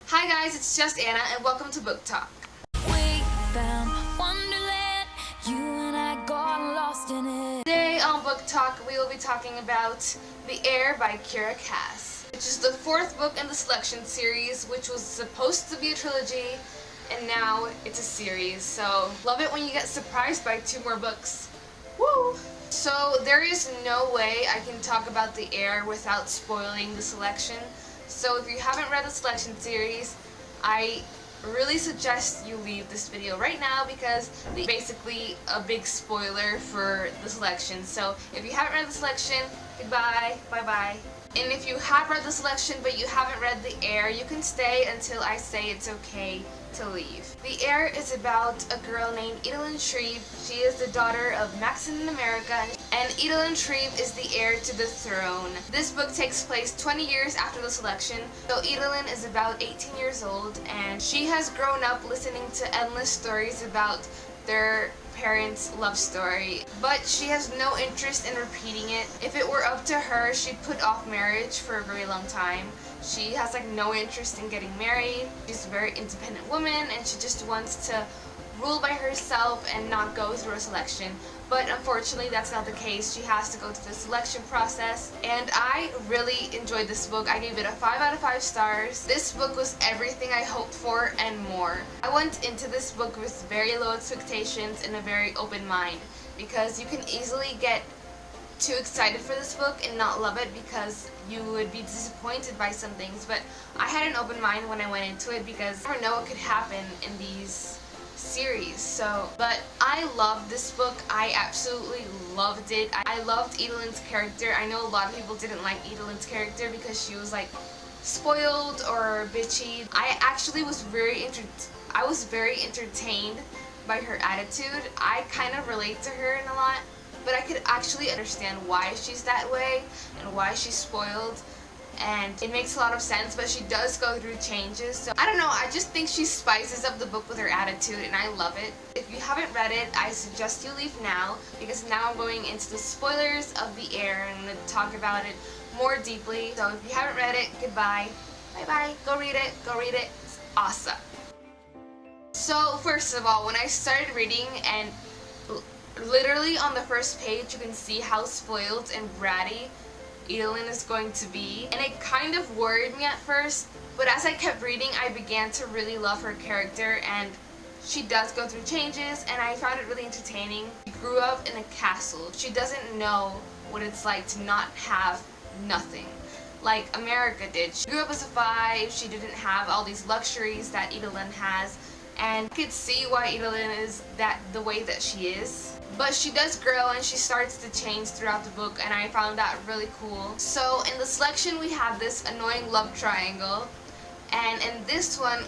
Hi guys, it's just Anna and welcome to Book Talk. We found Wonderland, you and I got lost in it. Today on Book Talk we will be talking about The Heir by Kiera, which is the fourth book in the selection series, which was supposed to be a trilogy and now it's a series. So love it when you get surprised by 2 more books. Woo! So there is no way I can talk about The Heir without spoiling the selection. So if you haven't read the selection series, I really suggest you leave this video right now because it's basically a big spoiler for the selection. So if you haven't read the selection, goodbye, bye-bye. And if you have read the selection but you haven't read The Heir, you can stay until I say it's okay to leave. The Heir is about a girl named Edelyn Shreve. She is the daughter of Maxon in America, and Edelyn Shreve is the heir to the throne. This book takes place 20 years after the selection, so Edelyn is about 18 years old, and she has grown up listening to endless stories about their parents' love story, but she has no interest in repeating it. If it were up to her, she'd put off marriage for a very long time. She has no interest in getting married. She's a very independent woman and she just wants to rule by herself and not go through a selection. But unfortunately that's not the case. She has to go through the selection process, and I really enjoyed this book. I gave it a 5 out of 5 stars. This book was everything I hoped for and more. I went into this book with very low expectations and a very open mind, because you can easily get too excited for this book and not love it because you would be disappointed by some things. But I had an open mind when I went into it because you never know what could happen in these series. But I loved this book. I absolutely loved it. I loved Edelyn's character. I know a lot of people didn't like Edelyn's character because she was spoiled or bitchy. I actually was very entertained by her attitude. I kind of relate to her in a lot, but I could actually understand why she's that way and why she's spoiled, and it makes a lot of sense. But she does go through changes, so I don't know, I just think she spices up the book with her attitude and I love it. If you haven't read it, I suggest you leave now, because now I'm going into the spoilers of The Heir and I'm going to talk about it more deeply. So if you haven't read it, goodbye, bye-bye, go read it, it's awesome. So first of all, when I started reading, and literally on the first page you can see how spoiled and bratty Edelyn is going to be, and it kind of worried me at first, but as I kept reading I began to really love her character, and she does go through changes and I found it really entertaining. She grew up in a castle. She doesn't know what it's like to not have nothing like America did. She grew up as a 5, she didn't have all these luxuries that Edelyn has, and I could see why Edelyn is the way that she is. But she does grow and she starts to change throughout the book, and I found that really cool. So in the selection we have this annoying love triangle, and in this one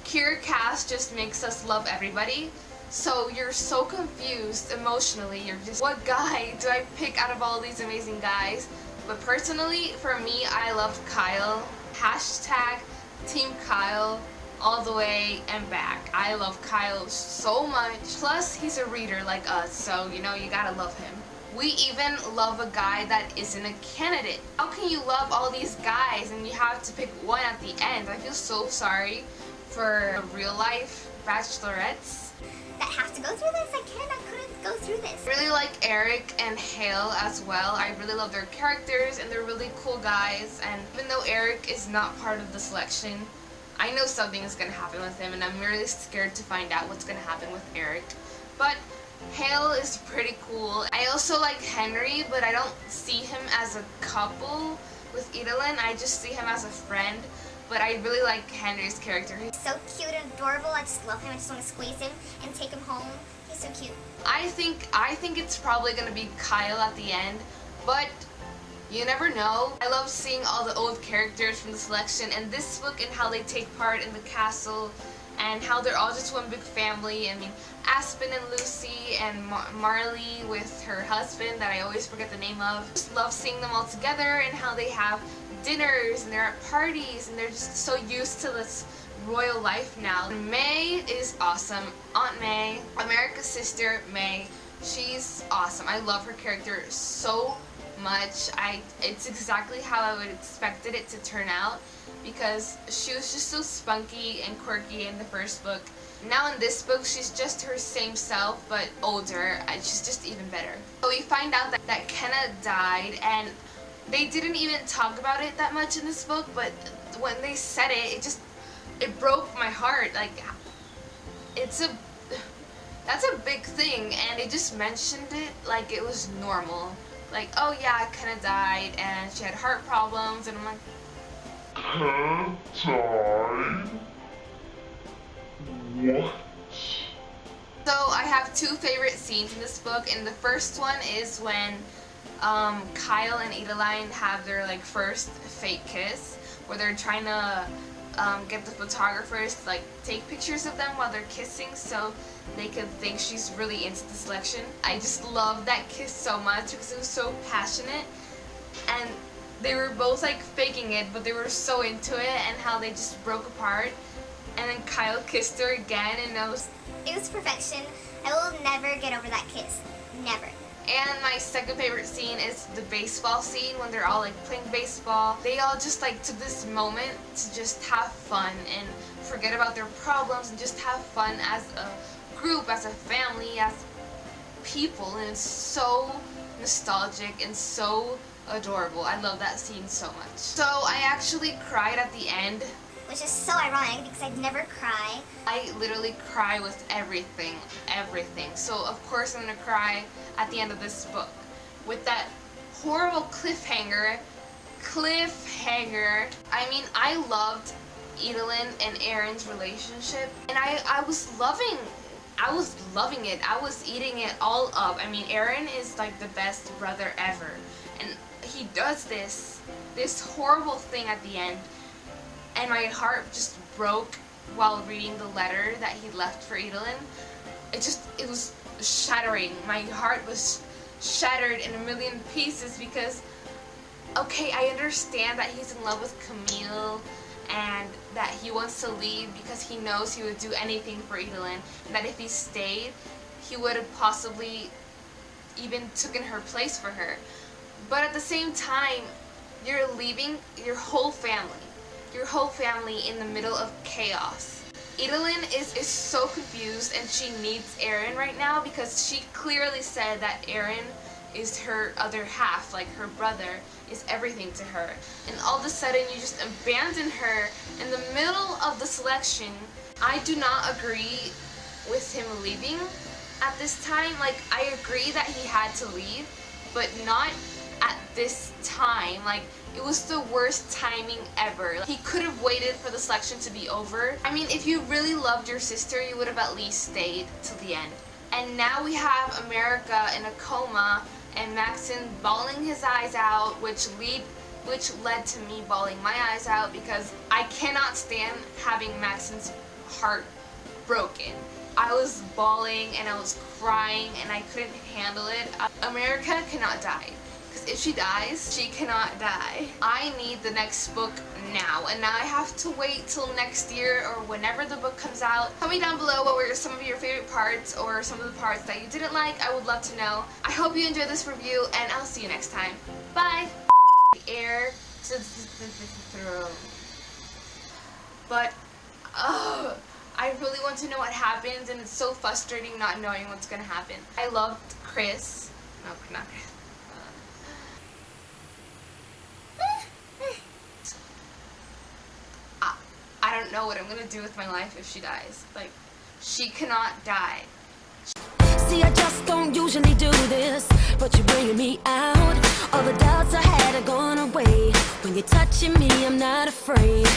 Kiera just makes us love everybody. So you're so confused emotionally. You're just, what guy do I pick out of all these amazing guys? But personally, for me, I loved Kyle. Hashtag Team Kyle all the way and back. I love Kyle so much. Plus, he's a reader like us, so you gotta love him. We even love a guy that isn't a candidate. How can you love all these guys and you have to pick one at the end? I feel so sorry for real life bachelorettes that have to go through this. I couldn't go through this. I really like Eric and Heir as well. I really love their characters and they're really cool guys, and even though Eric is not part of the selection, I know something is going to happen with him, and I'm really scared to find out what's going to happen with Eric. But Heir is pretty cool. I also like Henry, but I don't see him as a couple with Edelyn. I just see him as a friend. But I really like Henry's character. He's so cute and adorable. I just love him. I just want to squeeze him and take him home. He's so cute. I think it's probably going to be Kyle at the end, but you never know. I love seeing all the old characters from the selection and this book, and how they take part in the castle and how they're all just one big family. I mean, Aspen and Lucy and Marley with her husband that I always forget the name of. Just love seeing them all together and how they have dinners and they're at parties and they're just so used to this royal life now. May is awesome. Aunt May, America's sister May, she's awesome. I love her character so much. It's exactly how I would expected it to turn out, because she was just so spunky and quirky in the first book. Now in this book, she's just her same self, but older, and she's just even better. So we find out that Kiera died, and they didn't even talk about it that much in this book, but when they said it, it broke my heart. Like, that's a big thing, and they just mentioned it like it was normal. Like, oh yeah, Kiera died, and she had heart problems, and I'm like, Kiera died? What? So I have two favorite scenes in this book, and the first one is when Kyle and Adeline have their like first fake kiss, where they're trying to get the photographers to like take pictures of them while they're kissing so they could think she's really into the selection. I just love that kiss so much because it was so passionate, and they were both like faking it, but they were so into it, and how they just broke apart. And then Kyle kissed her again, and It was perfection. I will never get over that kiss. Never. And my second favorite scene is the baseball scene when they're all like playing baseball. They all just like took this moment to just have fun and forget about their problems and just have fun as a group, as a family, as people, and it's so nostalgic and so adorable. I love that scene so much. So I actually cried at the end. Which is so ironic because I'd never cry. I literally cry with everything. So of course I'm gonna cry at the end of this book with that horrible cliffhanger. I mean, I loved Edelyn and Aaron's relationship, and I was loving it. I was eating it all up. I mean, Aaron is like the best brother ever, and he does this horrible thing at the end. And my heart just broke while reading the letter that he left for Edelyn. It was shattering. My heart was shattered in a million pieces because, okay, I understand that he's in love with Camille and that he wants to leave because he knows he would do anything for Edelyn, and that if he stayed, he would have possibly even taken her place for her. But at the same time, you're leaving your whole family in the middle of chaos. Edelyn is so confused, and she needs Aaron right now because she clearly said that Aaron is her other half, like her brother is everything to her. And all of a sudden you just abandon her in the middle of the selection. I do not agree with him leaving at this time. Like, I agree that he had to leave, but not at this time. Like, it was the worst timing ever. He could have waited for the selection to be over. I mean, if you really loved your sister, you would have at least stayed till the end. And now we have America in a coma and Maxon bawling his eyes out, which led to me bawling my eyes out because I cannot stand having Maxon's heart broken. I was bawling and I was crying and I couldn't handle it. America cannot die. If she dies, she cannot die. I need the next book now, and now I have to wait till next year or whenever the book comes out. Tell me down below what were some of your favorite parts or some of the parts that you didn't like. I would love to know. I hope you enjoyed this review, and I'll see you next time. Bye! The heir to the throne. But, I really want to know what happens, and it's so frustrating not knowing what's gonna happen. I loved Chris. No, not Chris. I don't know what I'm gonna do with my life if she dies. Like, she cannot die. See, I just don't usually do this, but you're bringing me out. All the doubts I had are gone away. When you're touching me, I'm not afraid.